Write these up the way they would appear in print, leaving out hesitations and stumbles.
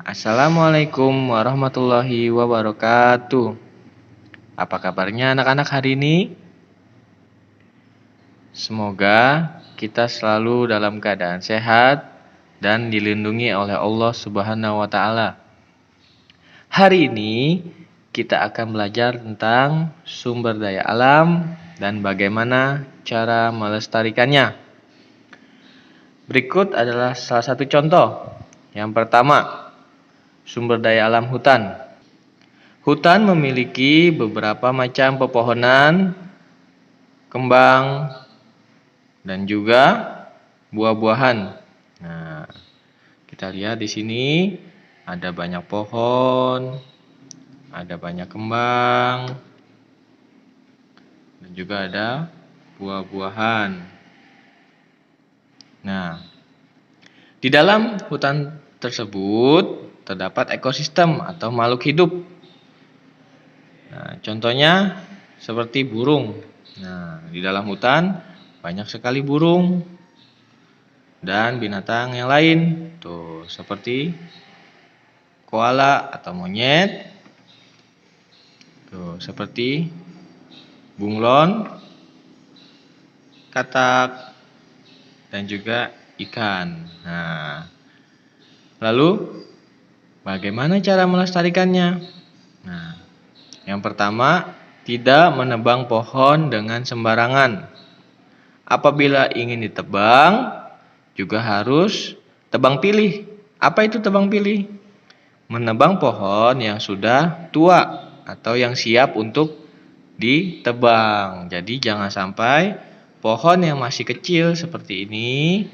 Assalamualaikum warahmatullahi wabarakatuh. Apa kabarnya anak-anak hari ini? Semoga kita selalu dalam keadaan sehat dan dilindungi oleh Allah Subhanahu wa taala. Hari ini kita akan belajar tentang sumber daya alam dan bagaimana cara melestarikannya. Berikut adalah salah satu contoh. Yang pertama, sumber daya alam hutan. Hutan memiliki beberapa macam pepohonan, kembang, dan juga buah-buahan. Nah, kita lihat di sini ada banyak pohon, ada banyak kembang, dan juga ada buah-buahan. Nah, di dalam hutan tersebut terdapat ekosistem atau makhluk hidup. Nah, contohnya seperti burung. Nah, di dalam hutan banyak sekali burung dan binatang yang lain. Tuh, seperti koala atau monyet. Tuh, seperti bunglon, katak, dan juga ikan. Nah, lalu bagaimana cara melestarikannya? Nah, yang pertama, tidak menebang pohon dengan sembarangan. Apabila ingin ditebang, juga harus tebang pilih. Apa itu tebang pilih? Menebang pohon yang sudah tua atau yang siap untuk ditebang. Jadi jangan sampai pohon yang masih kecil seperti ini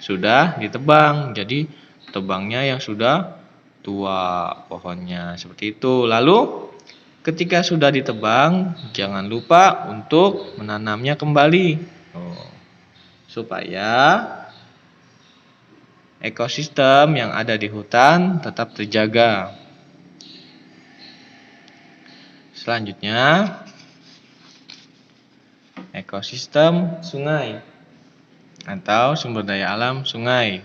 sudah ditebang. Jadi tebangnya yang sudah tua pohonnya seperti itu. Lalu ketika sudah ditebang, jangan lupa untuk menanamnya kembali. Supaya ekosistem yang ada di hutan tetap terjaga. Selanjutnya, ekosistem sungai atau sumber daya alam sungai.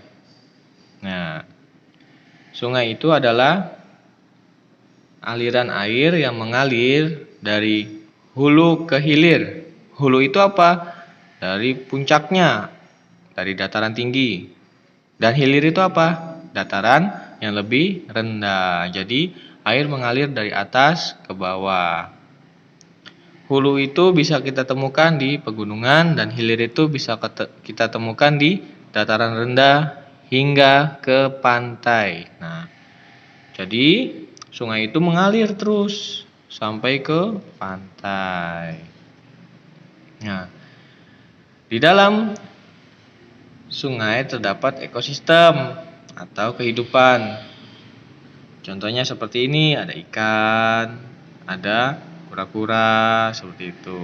Nah, sungai itu adalah aliran air yang mengalir dari hulu ke hilir. Hulu itu apa? Dari puncaknya, dari dataran tinggi. Dan hilir itu apa? Dataran yang lebih rendah. Jadi air mengalir dari atas ke bawah. Hulu itu bisa kita temukan di pegunungan dan hilir itu bisa kita temukan di dataran rendah hingga ke pantai. Nah, jadi sungai itu mengalir terus sampai ke pantai. Nah, di dalam sungai terdapat ekosistem atau kehidupan. Contohnya seperti ini, ada ikan, ada kura-kura, seperti itu.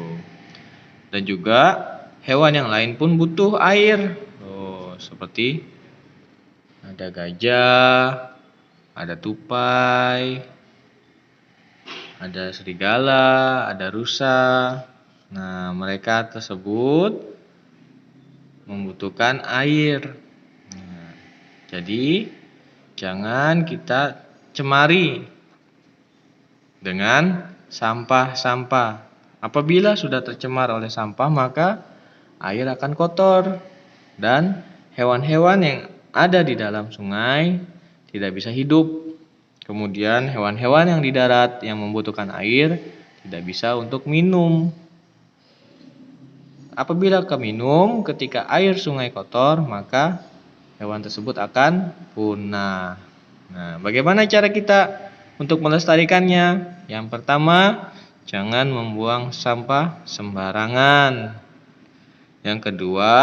Dan juga hewan yang lain pun butuh air. Seperti ada gajah, ada tupai, ada serigala, ada rusa. Nah, mereka tersebut membutuhkan air. Nah, jadi jangan kita cemari dengan sampah-sampah. Apabila sudah tercemar oleh sampah, maka air akan kotor dan hewan-hewan yang ada di dalam sungai tidak bisa hidup. Kemudian hewan-hewan yang di darat yang membutuhkan air tidak bisa untuk minum. Apabila minum ketika air sungai kotor, maka hewan tersebut akan punah. Nah, bagaimana cara kita untuk melestarikannya? Yang pertama, jangan membuang sampah sembarangan. Yang kedua,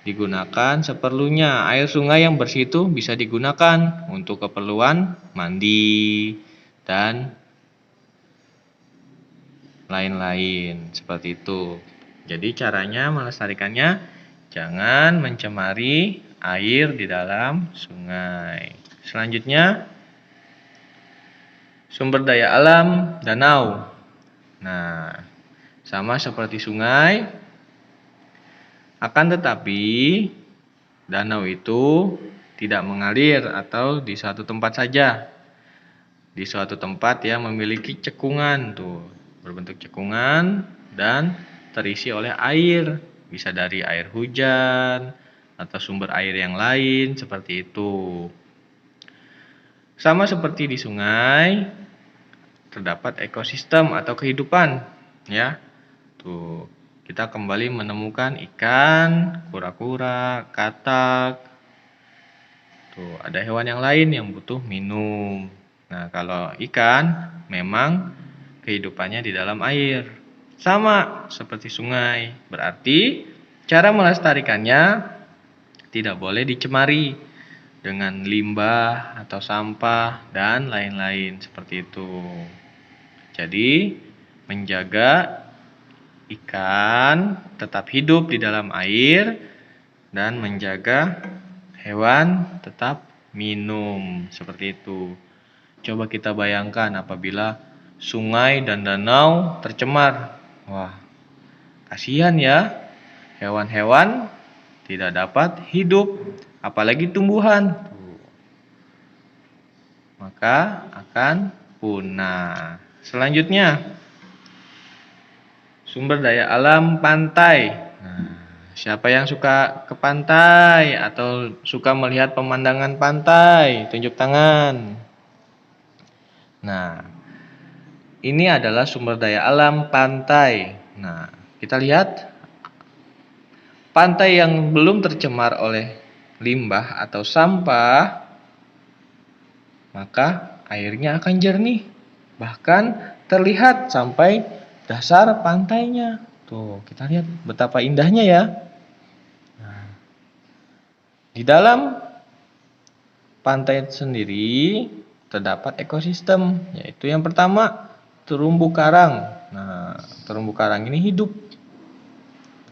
digunakan seperlunya. Air sungai yang bersih itu bisa digunakan untuk keperluan mandi dan lain-lain seperti itu. Jadi caranya melestarikannya, jangan mencemari air di dalam sungai. Selanjutnya, sumber daya alam danau. Nah, sama seperti sungai, akan tetapi danau itu tidak mengalir atau di suatu tempat saja. Di suatu tempat yang memiliki cekungan tuh, berbentuk cekungan dan terisi oleh air. Bisa dari air hujan atau sumber air yang lain seperti itu. Sama seperti di sungai, terdapat ekosistem atau kehidupan, ya. Tuh, kita kembali menemukan ikan, kura-kura, katak. Tuh, ada hewan yang lain yang butuh minum. Nah, kalau ikan memang kehidupannya di dalam air. Sama seperti sungai. Berarti cara melestarikannya tidak boleh dicemari dengan limbah atau sampah dan lain-lain seperti itu. Jadi, menjaga ikan tetap hidup di dalam air dan menjaga hewan tetap minum seperti itu. Coba kita bayangkan apabila sungai dan danau tercemar. Wah, kasihan ya. Hewan-hewan tidak dapat hidup, apalagi tumbuhan. Maka akan punah. Selanjutnya, sumber daya alam pantai. Nah, siapa yang suka ke pantai atau suka melihat pemandangan pantai? Tunjuk tangan. Nah, ini adalah sumber daya alam pantai. Nah, kita lihat pantai yang belum tercemar oleh limbah atau sampah, maka airnya akan jernih. Bahkan terlihat sampai dasar pantainya. Tuh, kita lihat betapa indahnya ya. Nah, di dalam pantai sendiri terdapat ekosistem, yaitu yang pertama terumbu karang. Nah, terumbu karang ini hidup.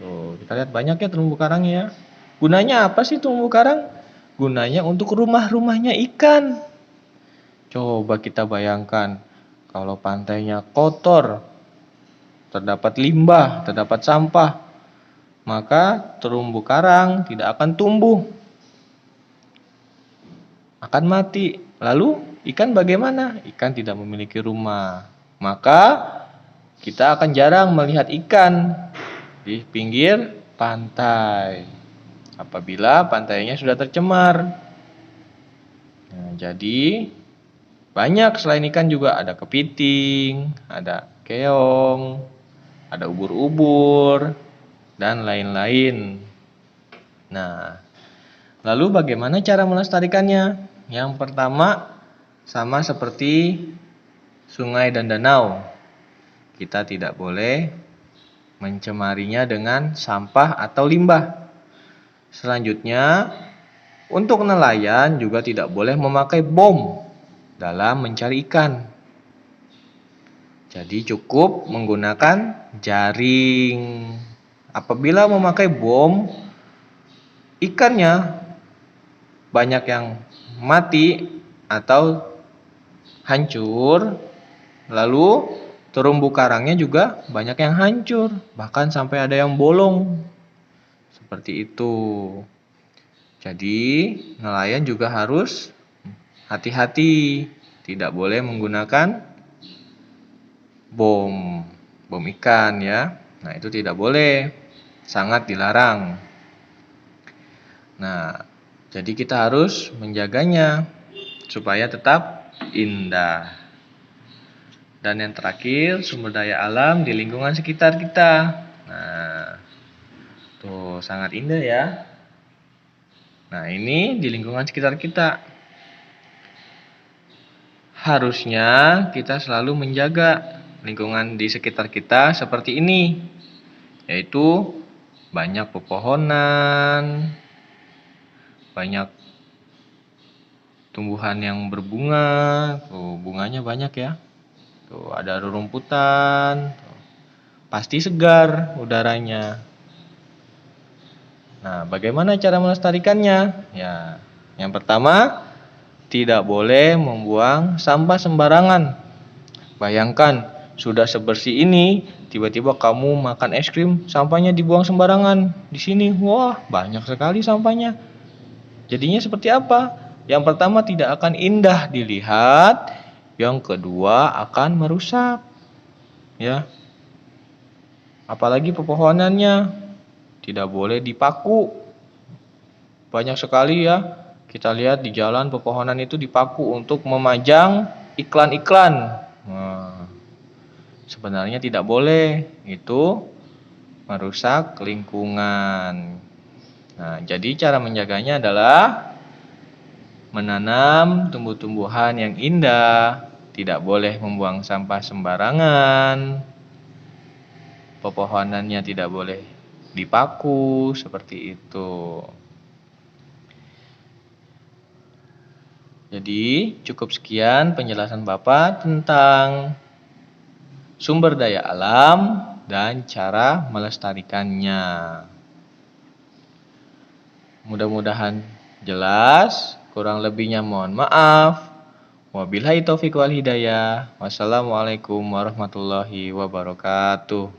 Tuh, kita lihat banyak ya terumbu karang ya. Gunanya apa sih terumbu karang? Gunanya untuk rumah-rumahnya ikan. Coba kita bayangkan kalau pantainya kotor, terdapat limbah, terdapat sampah, maka terumbu karang tidak akan tumbuh, akan mati. Lalu ikan bagaimana? Ikan tidak memiliki rumah, maka kita akan jarang melihat ikan di pinggir pantai apabila pantainya sudah tercemar. Nah, jadi banyak selain ikan juga ada kepiting, ada keong, ada ubur-ubur, dan lain-lain. Nah, lalu bagaimana cara melestarikannya? Yang pertama, sama seperti sungai dan danau. Kita tidak boleh mencemarinya dengan sampah atau limbah. Selanjutnya, untuk nelayan juga tidak boleh memakai bom dalam mencari ikan. Jadi cukup menggunakan jaring. Apabila memakai bom, ikannya banyak yang mati atau hancur, lalu terumbu karangnya juga banyak yang hancur, bahkan sampai ada yang bolong. Seperti itu. Jadi, nelayan juga harus hati-hati, tidak boleh menggunakan bom ikan ya. Nah, itu tidak boleh, sangat dilarang. Nah, jadi kita harus menjaganya supaya tetap indah. Dan yang terakhir, sumber daya alam di lingkungan sekitar kita. Nah, tuh sangat indah ya. Nah, ini di lingkungan sekitar kita. Harusnya kita selalu menjaga lingkungan di sekitar kita seperti ini, yaitu banyak pepohonan, banyak tumbuhan yang berbunga, tuh bunganya banyak ya. Tuh ada rerumputan, tuh. Pasti segar udaranya. Nah, bagaimana cara melestarikannya? Ya, yang pertama, tidak boleh membuang sampah sembarangan. Bayangkan, sudah sebersih ini, tiba-tiba kamu makan es krim, sampahnya dibuang sembarangan. Di sini, wah, banyak sekali sampahnya. Jadinya seperti apa? Yang pertama tidak akan indah dilihat, yang kedua akan merusak. Ya. Apalagi pepohonannya tidak boleh dipaku. Banyak sekali ya kita lihat di jalan pepohonan itu dipaku untuk memajang iklan-iklan. Nah, sebenarnya tidak boleh, itu merusak lingkungan. Nah, jadi cara menjaganya adalah menanam tumbuh-tumbuhan yang indah, tidak boleh membuang sampah sembarangan, pepohonannya tidak boleh dipaku, seperti itu. Jadi, cukup sekian penjelasan Bapak tentang sumber daya alam dan cara melestarikannya. Mudah-mudahan jelas, kurang lebihnya mohon maaf. Wabillahi taufiq wal hidayah. Wassalamualaikum warahmatullahi wabarakatuh.